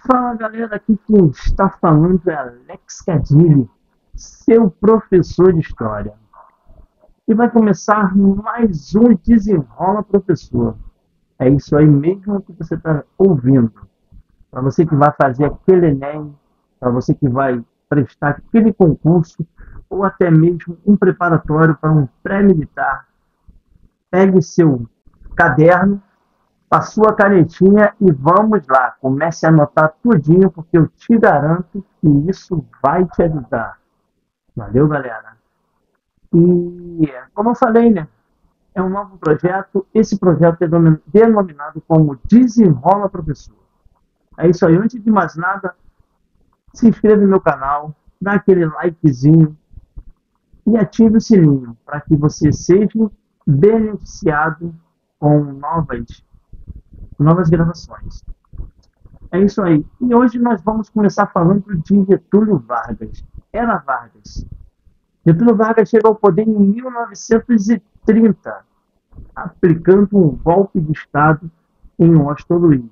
Fala galera, aqui quem está falando é Alex Cadilli, seu professor de História. E vai começar mais um Desenrola Professor. É isso aí mesmo que você está ouvindo. Para você que vai fazer aquele Enem, para você que vai prestar aquele concurso, ou até mesmo um preparatório para um pré-militar, pegue seu caderno, a sua canetinha e vamos lá. Comece a anotar tudinho, porque eu te garanto que isso vai te ajudar. Valeu, galera? E, como eu falei, né? É um novo projeto. Esse projeto é denominado como Desenrola Professor. É isso aí. Antes de mais nada, se inscreva no meu canal, dá aquele likezinho e ative o sininho para que você seja beneficiado com novas gravações. É isso aí. E hoje nós vamos começar falando de Getúlio Vargas. Era Vargas. Getúlio Vargas chegou ao poder em 1930, aplicando um golpe de Estado em Washington Luiz.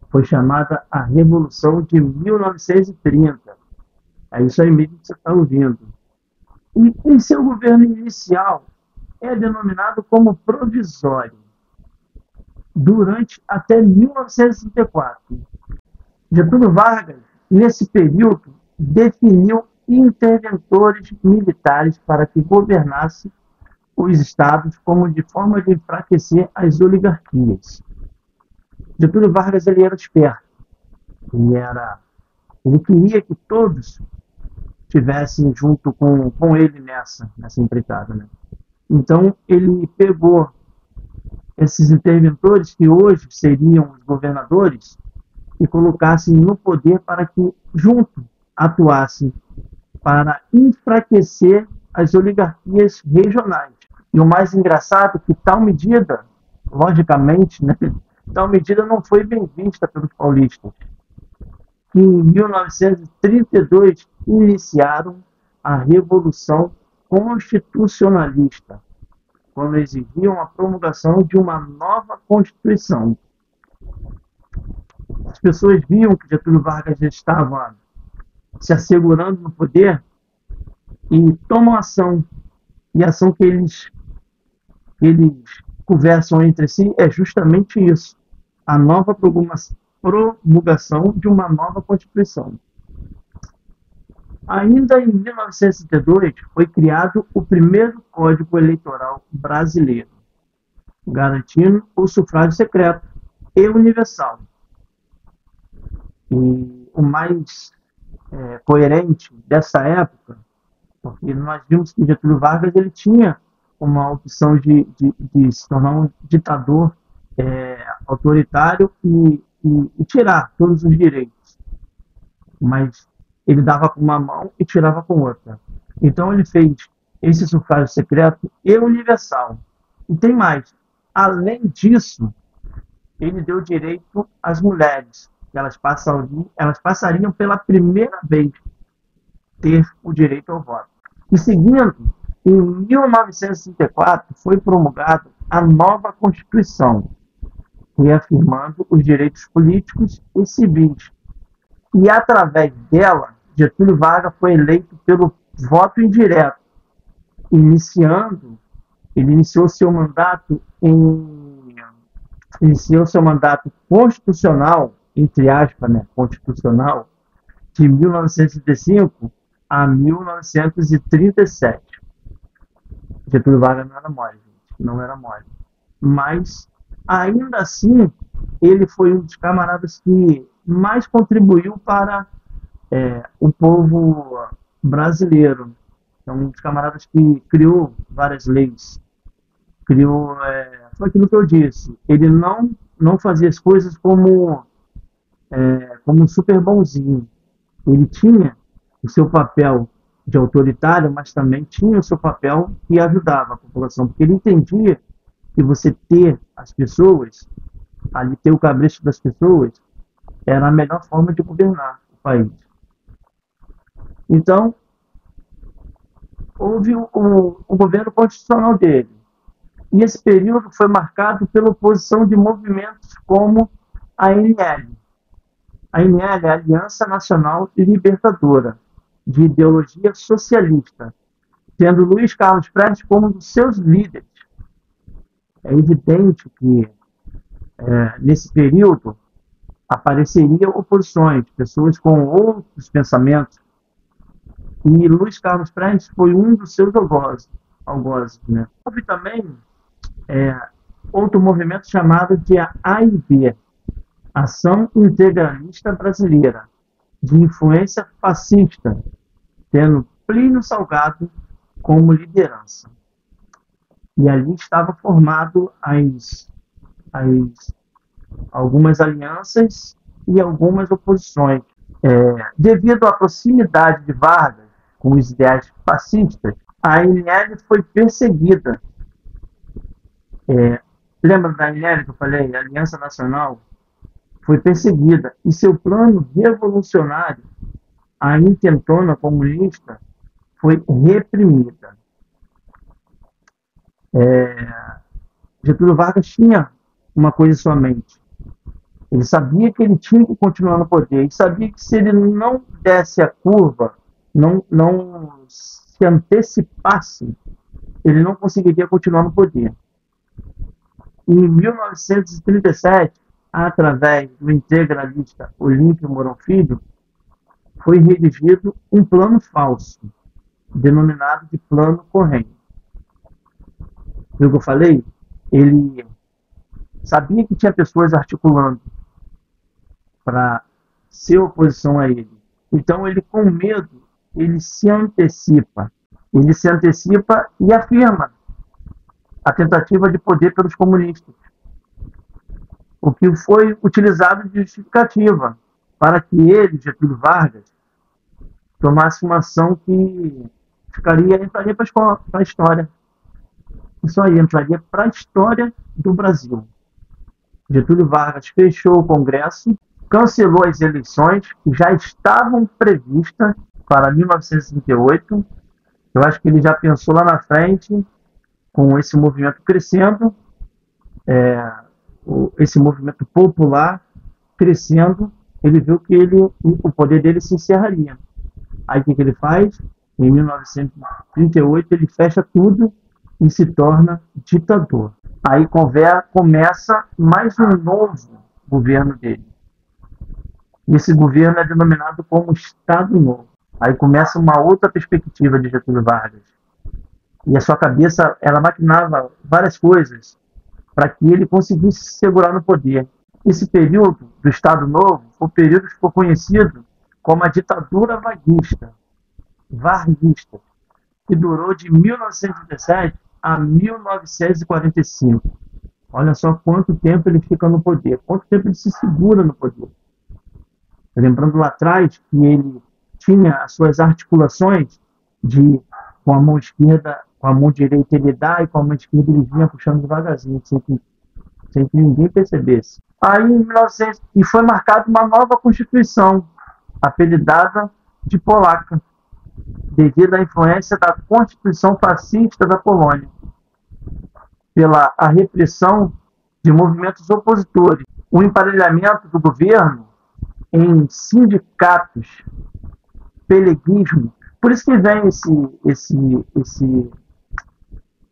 Foi chamada a Revolução de 1930. É isso aí mesmo que você está ouvindo. E em seu governo inicial é denominado como provisório, durante até 1964. Getúlio Vargas, nesse período, definiu interventores militares para que governasse os estados como de forma de enfraquecer as oligarquias. Getúlio Vargas ele era esperto. Ele queria que todos estivessem junto com ele nessa empreitada, né? Então, ele pegou esses interventores, que hoje seriam os governadores, e colocassem no poder para que, junto, atuassem para enfraquecer as oligarquias regionais. E o mais engraçado é que tal medida, logicamente, né, tal medida não foi bem vista pelos paulistas, que em 1932 iniciaram a Revolução Constitucionalista, quando exigiam a promulgação de uma nova Constituição. As pessoas viam que Getúlio Vargas já estava se assegurando no poder e tomam ação. E a ação que eles conversam entre si é justamente isso: a nova promulgação de uma nova Constituição. Ainda em 1962 foi criado o primeiro Código Eleitoral brasileiro, garantindo o sufrágio secreto e universal. E o mais coerente dessa época, porque nós vimos que Getúlio Vargas ele tinha uma opção de se tornar um ditador autoritário e tirar todos os direitos, mas ele dava com uma mão e tirava com outra. Então ele fez esse sufrágio secreto e universal. E tem mais. Além disso, ele deu direito às mulheres, que elas passariam pela primeira vez ter o direito ao voto. E seguindo, em 1964 foi promulgada a nova Constituição, reafirmando os direitos políticos e civis. E através dela, Getúlio Vargas foi eleito pelo voto indireto, ele iniciou seu mandato constitucional, entre aspas, né, constitucional, de 1905 a 1937. Getúlio Vargas não era mole, gente, não era mole. Mas, ainda assim, ele foi um dos camaradas que mais contribuiu para o povo brasileiro. É um dos camaradas que criou várias leis. Foi aquilo que eu disse. Ele não fazia as coisas como um super bonzinho. Ele tinha o seu papel de autoritário, mas também tinha o seu papel que ajudava a população, porque ele entendia que você ter as pessoas, ali ter o cabresto das pessoas, era a melhor forma de governar o país. Então, houve o governo constitucional dele. E esse período foi marcado pela oposição de movimentos como a ANL, A ANL é a Aliança Nacional Libertadora, de ideologia socialista, tendo Luiz Carlos Prestes como um dos seus líderes. É evidente que, nesse período, apareceriam oposições, pessoas com outros pensamentos, e Luiz Carlos Prestes foi um dos seus algozes, né? Houve também outro movimento chamado de AIB, Ação Integralista Brasileira, de influência fascista, tendo Plínio Salgado como liderança. E ali estava formado algumas alianças e algumas oposições. Devido à proximidade de Vargas com os ideais fascistas, a ANL foi perseguida. Lembra da ANL que eu falei? A Aliança Nacional foi perseguida e seu plano revolucionário, a intentona comunista, foi reprimida. Getúlio Vargas tinha uma coisa em sua mente. Ele sabia que ele tinha que continuar no poder e sabia que se ele não desse a curva, não se antecipasse, ele não conseguiria continuar no poder. Em 1937, através do integralista Olímpio Mourão Filho, foi redigido um plano falso, denominado de Plano Corrêa. Viu o que eu falei? Ele sabia que tinha pessoas articulando para ser oposição a ele. Então ele, com medo, ele se antecipa. Ele se antecipa e afirma a tentativa de poder pelos comunistas, o que foi utilizado de justificativa para que ele, Getúlio Vargas, tomasse uma ação que entraria para a história. Isso aí, entraria para a história do Brasil. Getúlio Vargas fechou o Congresso, cancelou as eleições que já estavam previstas para 1938. Eu acho que ele já pensou lá na frente, com esse movimento crescendo, esse movimento popular crescendo, ele viu que o poder dele se encerraria. Aí o que ele faz? Em 1938 ele fecha tudo e se torna ditador. Aí começa mais um novo governo dele. Esse governo é denominado como Estado Novo. Aí começa uma outra perspectiva de Getúlio Vargas. E a sua cabeça, ela maquinava várias coisas para que ele conseguisse se segurar no poder. Esse período do Estado Novo foi o período que ficou conhecido como a ditadura varguista, que durou de 1917 a 1945. Olha só quanto tempo ele fica no poder, quanto tempo ele se segura no poder. Lembrando lá atrás que ele tinha as suas articulações com a mão esquerda, com a mão direita ele dá e com a mão esquerda ele vinha puxando devagarzinho, sem que ninguém percebesse. Aí em 1900 e foi marcada uma nova Constituição, apelidada de Polaca, devido à influência da Constituição fascista da Polônia, pela a repressão de movimentos opositores, o emparelhamento do governo em sindicatos, peleguismo. Por isso que vem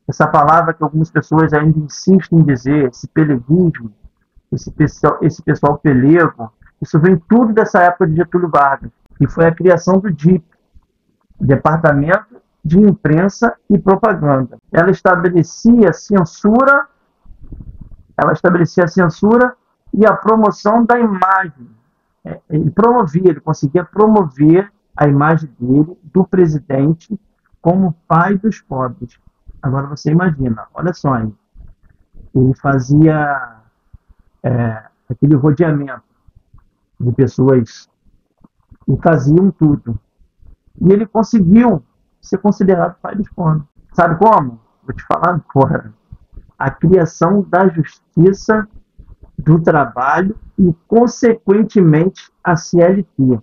essa palavra que algumas pessoas ainda insistem em dizer, esse peleguismo, esse pessoal pelego. Isso vem tudo dessa época de Getúlio Vargas, que foi a criação do DIP, Departamento de Imprensa e Propaganda. Ela estabelecia a censura e a promoção da imagem. Ele conseguia promover a imagem dele, do presidente, como pai dos pobres. Agora você imagina, olha só, hein? Ele fazia aquele rodeamento de pessoas que faziam tudo. E ele conseguiu ser considerado pai dos pobres. Sabe como? Vou te falar agora. A criação da justiça do trabalho e, consequentemente, a CLT.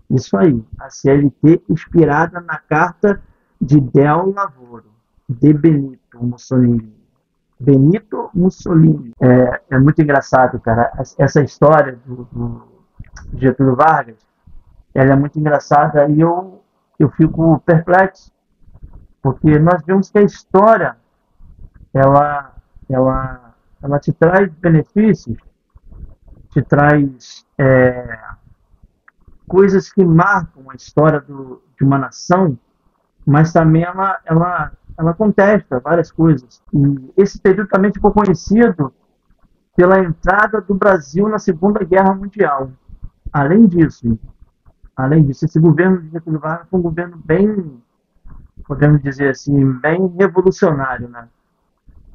Isso aí, a CLT inspirada na carta de Del Lavoro, de Benito Mussolini. Benito Mussolini. É muito engraçado, cara, essa história Getúlio Vargas, ela é muito engraçada e eu fico perplexo, porque nós vemos que a história, ela, ela te traz benefícios, te traz coisas que marcam a história de uma nação, mas também ela contesta várias coisas. E esse período também ficou conhecido pela entrada do Brasil na Segunda Guerra Mundial. Além disso, esse governo de Getúlio Vargas foi um governo bem, podemos dizer assim, bem revolucionário, né?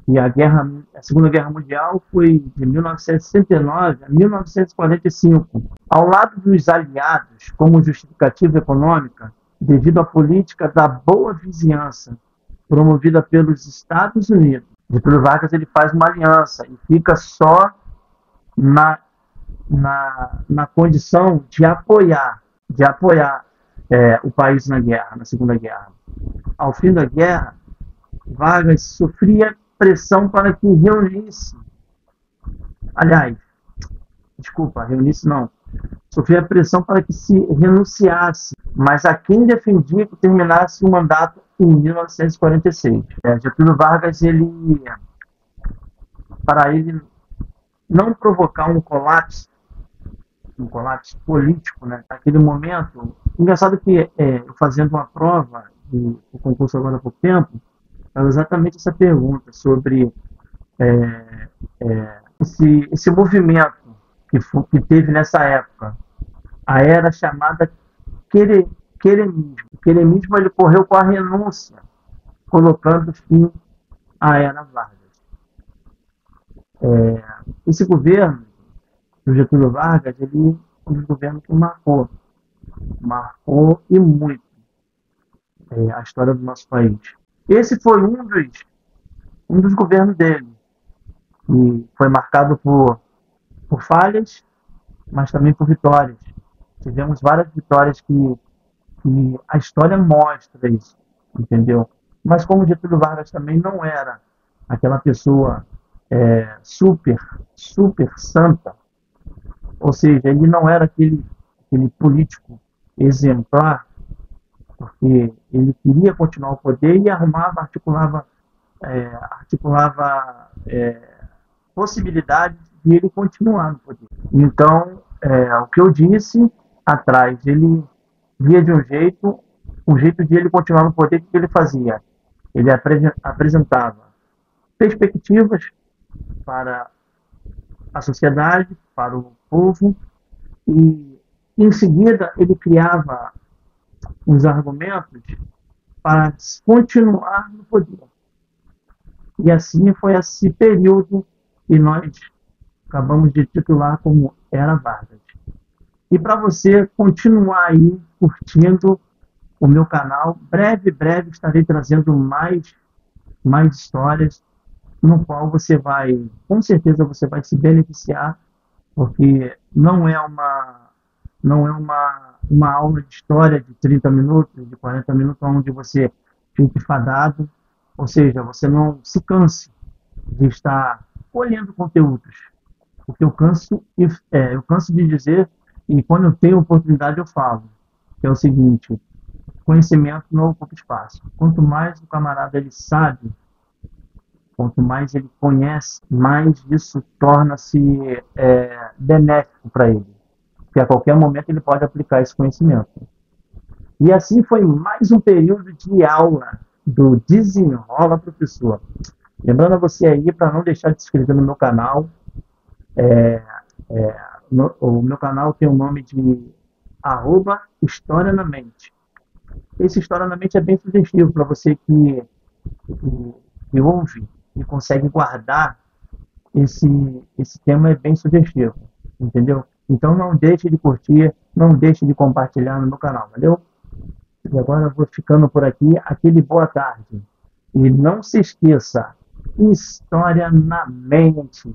E a Segunda Guerra Mundial foi de 1969 a 1945. Ao lado dos aliados, como justificativa econômica, devido à política da boa vizinhança promovida pelos Estados Unidos, Getúlio Vargas ele faz uma aliança e fica só na, na condição de apoiar o país na guerra, na Segunda Guerra. Ao fim da guerra, Vargas sofria pressão para que reunisse, aliás, desculpa, reunisse não, sofria pressão para que se renunciasse, mas a quem defendia que terminasse o mandato em 1946. Getúlio Vargas, para ele não provocar um colapso político, né? Naquele momento, engraçado que fazendo uma prova do concurso agora há pouco tempo, era exatamente essa pergunta sobre esse movimento que teve nessa época. A era chamada queremismo. O queremismo ele correu com a renúncia, colocando fim à era Vargas. Esse governo do Getúlio Vargas, ele é um governo que marcou e muito a história do nosso país. Esse foi um dos governos dele, e foi marcado por falhas, mas também por vitórias. Tivemos várias vitórias que a história mostra isso, entendeu? Mas como Getúlio Vargas também não era aquela pessoa super santa, ou seja, ele não era aquele político exemplar, porque ele queria continuar o poder e articulava possibilidades de ele continuar no poder. Então, o que eu disse atrás, ele via de um jeito de ele continuar no poder, o que ele fazia? Ele apresentava perspectivas para a sociedade, para o povo, e em seguida ele criava os argumentos para continuar no poder. E assim foi esse período que nós acabamos de titular como Era Vargas. E para você continuar aí curtindo o meu canal, breve estarei trazendo mais histórias no qual com certeza você vai se beneficiar, porque não é uma aula de história de 30 minutos, de 40 minutos, onde você fique fadado, ou seja, você não se canse de estar colhendo conteúdos. Porque eu canso de dizer, e quando eu tenho oportunidade eu falo, que é o seguinte: conhecimento não ocupa espaço. Quanto mais o camarada ele sabe, quanto mais ele conhece, mais isso torna-se benéfico para ele. Porque a qualquer momento ele pode aplicar esse conhecimento. E assim foi mais um período de aula do Desenrola Professor. Lembrando a você aí para não deixar de se inscrever no meu canal. O meu canal tem o nome de @História na Mente. Esse História na Mente é bem sugestivo para você que ouve e consegue guardar esse tema, é bem sugestivo, entendeu? Então não deixe de curtir, não deixe de compartilhar no meu canal, valeu? E agora eu vou ficando por aqui, aquele boa tarde. E não se esqueça, História na Mente.